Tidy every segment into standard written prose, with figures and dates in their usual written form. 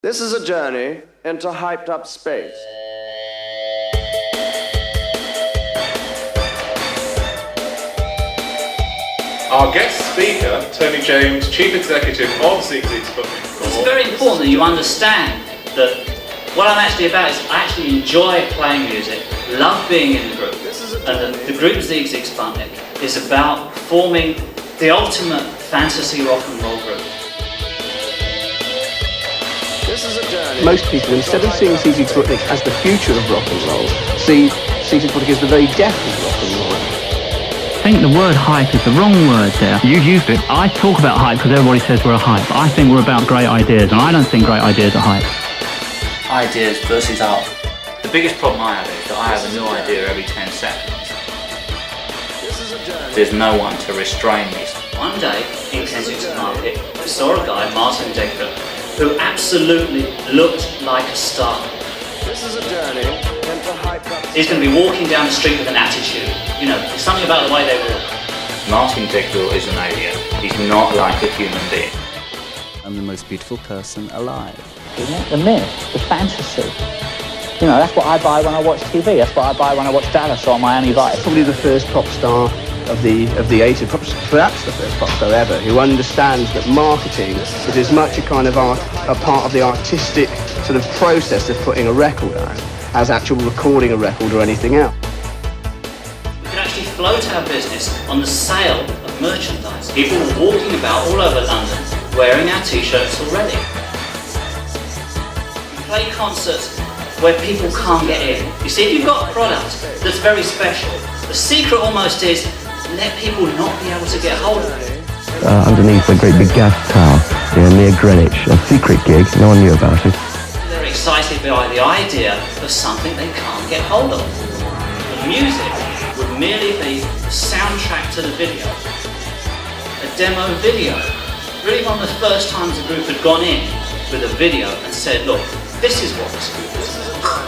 This is a journey into hyped-up space. Our guest speaker, Tony James, Chief Executive of Sigue Sigue Sputnik. It's very important that you understand that what I'm actually about is I actually enjoy playing music, love being in the group. And the group Sigue Sigue Sputnik is about forming the ultimate fantasy rock and roll group. Most people, instead of seeing Sigue Sigue Sputnik as the future of rock and roll, see Sigue Sigue Sputnik as the very death of rock and roll. I think the word hype is the wrong word there. You used it. I talk about hype because everybody says we're a hype. I think we're about great ideas, and I don't think great ideas are hype. Ideas versus art. The biggest problem I have is that I have a new idea every 10 seconds. There's no one to restrain me. One day in Kensington Market, I saw a guy, Martin Decker, who absolutely looked like a star. This is a journey into hyped-up. He's going to be walking down the street with an attitude. You know, there's something about the way they walk. Martin Decker is an alien. He's not like a human being. I'm the most beautiful person alive. Isn't it? The myth, the fantasy. You know, that's what I buy when I watch TV. That's what I buy when I watch Dallas or Miami Vice. Probably the first pop star of the 80s, perhaps the first pop star ever, who understands that marketing is as much a kind of art, a part of the artistic sort of process of putting a record out as actual recording a record or anything else. We can actually float our business on the sale of merchandise. People are walking about all over London wearing our t-shirts already. We play concerts where people can't get in. You see, if you've got a product that's very special, the secret almost is let people not be able to get hold of it. Underneath a great big gas tower near Greenwich, a secret gig, no one knew about it. They're excited by the idea of something they can't get hold of. The music would merely be the soundtrack to the video, a demo video. Really one of the first times the group had gone in with a video and said, look, this is what this group is.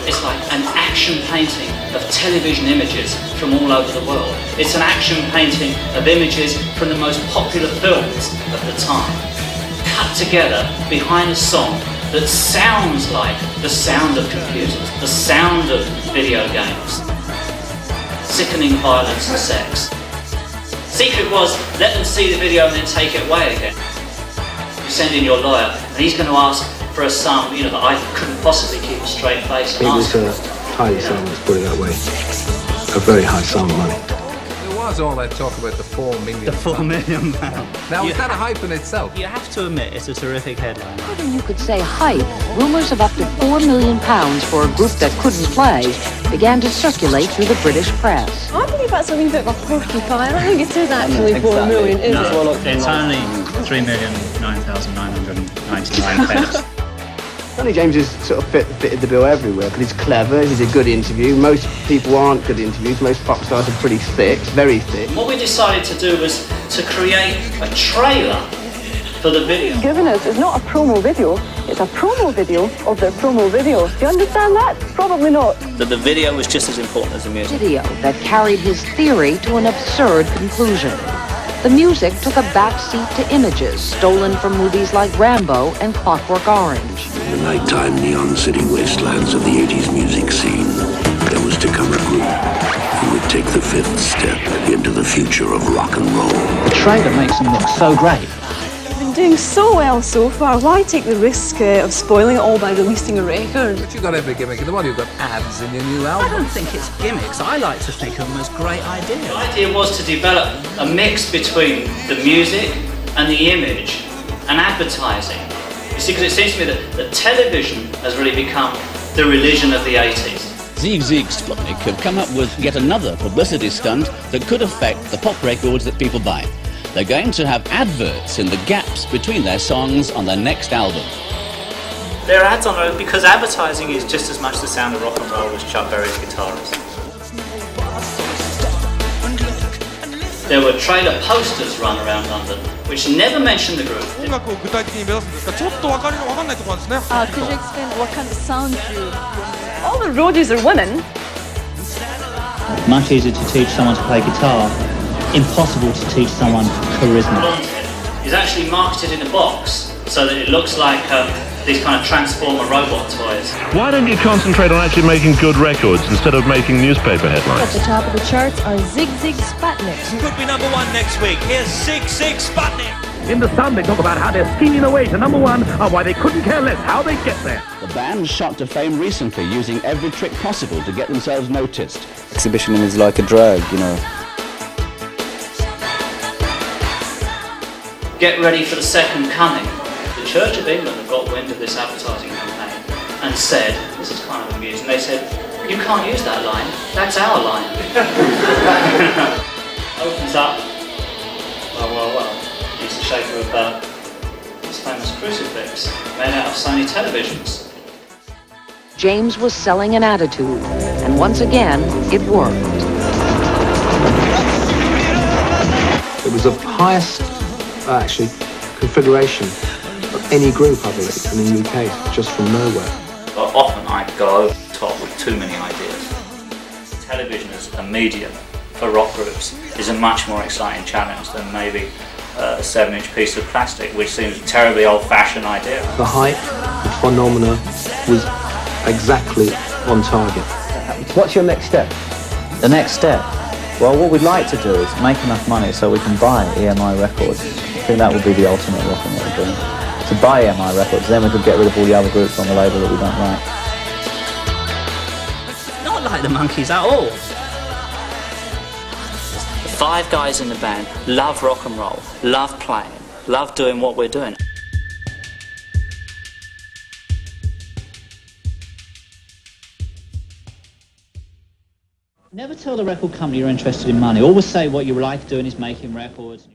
It's like an action painting of television images from all over the world. It's an action painting of images from the most popular films of the time, cut together behind a song that sounds like the sound of computers, the sound of video games, sickening violence and sex. Secret was, let them see the video and then take it away again. You send in your lawyer and he's going to ask for a sum, you know, that I couldn't possibly keep a straight face. It was a high sum, let's put it that way. A very high sum of money. There was all that talk about the £4 million. The £4 million. Now, is that a hype in itself? You have to admit, it's a terrific headline. Whether you could say hype, rumors of up to £4 million for a group that couldn't play began to circulate through the British press. I believe that's something a bit of a porcupine. I don't think it is actually 4 million, is it? It's only 3,009,999 pence. Tony James is sort of fitted the bill everywhere, but he's clever, he's a good interview. Most people aren't good interviews, most pop stars are pretty thick, very thick. What we decided to do was to create a trailer for the video. Given us is not a promo video, it's a promo video of their promo video. Do you understand that? Probably not. That the video was just as important as the music. Video that carried his theory to an absurd conclusion. The music took a backseat to images stolen from movies like Rambo and Clockwork Orange. In the nighttime neon city wastelands of the 80s music scene, there was to come a group who would take the fifth step into the future of rock and roll. The trailer makes them look so great. You've been doing so well so far. Why take the risk of spoiling it all by releasing a record? But you've got every gimmick in the world. You've got ads in your new I album. don't think it's gimmicks. I like to think of them as great ideas. The idea was to develop a mix between the music and the image and advertising. You see, because it seems to me that television has really become the religion of the 80s. Sigue Sigue Sputnik have come up with yet another publicity stunt that could affect the pop records that people buy. They're going to have adverts in the gaps between their songs on their next album. There are ads on there because advertising is just as much the sound of rock and roll as Chuck Berry's guitarist. There were trailer posters run around London which never mentioned the group. Could you explain what kind of sound you... All the roadies are women. Much easier to teach someone to play guitar. Impossible to teach someone charisma. Is actually marketed in a box so that it looks like these kind of transformer robot toys. Why don't you concentrate on actually making good records instead of making newspaper headlines? At the top of the charts are Sigue Sigue Sputnik. Could be number one next week. Here's Sigue Sigue Sputnik. In the Sun, they talk about how they're steaming away to number one and why they couldn't care less how they get there. The band shot to fame recently using every trick possible to get themselves noticed. Exhibition is like a drug, you know. Get ready for the second coming. The Church of England have got wind of this advertising campaign and said, this is kind of amusing, they said, you can't use that line, that's our line. Opens up, well, he's the shaker of his famous crucifix made out of Sony televisions. James was selling an attitude, and once again, it worked. It was the highest, actually, configuration of any group, I believe, in the UK, just from nowhere. But often I go over the top with too many ideas. Television as a medium for rock groups is a much more exciting challenge than maybe a 7-inch piece of plastic, which seems a terribly old-fashioned idea. The hype, the phenomena, was exactly on target. What's your next step? The next step? Well, what we'd like to do is make enough money so we can buy EMI records. I think that would be the ultimate rock and roll dream. To buy EMI records, then we could get rid of all the other groups on the label that we don't like. Not like the Monkees at all. The 5 guys in the band love rock and roll, love playing, love doing what we're doing. Never tell the record company you're interested in money. Always say what you like doing is making records.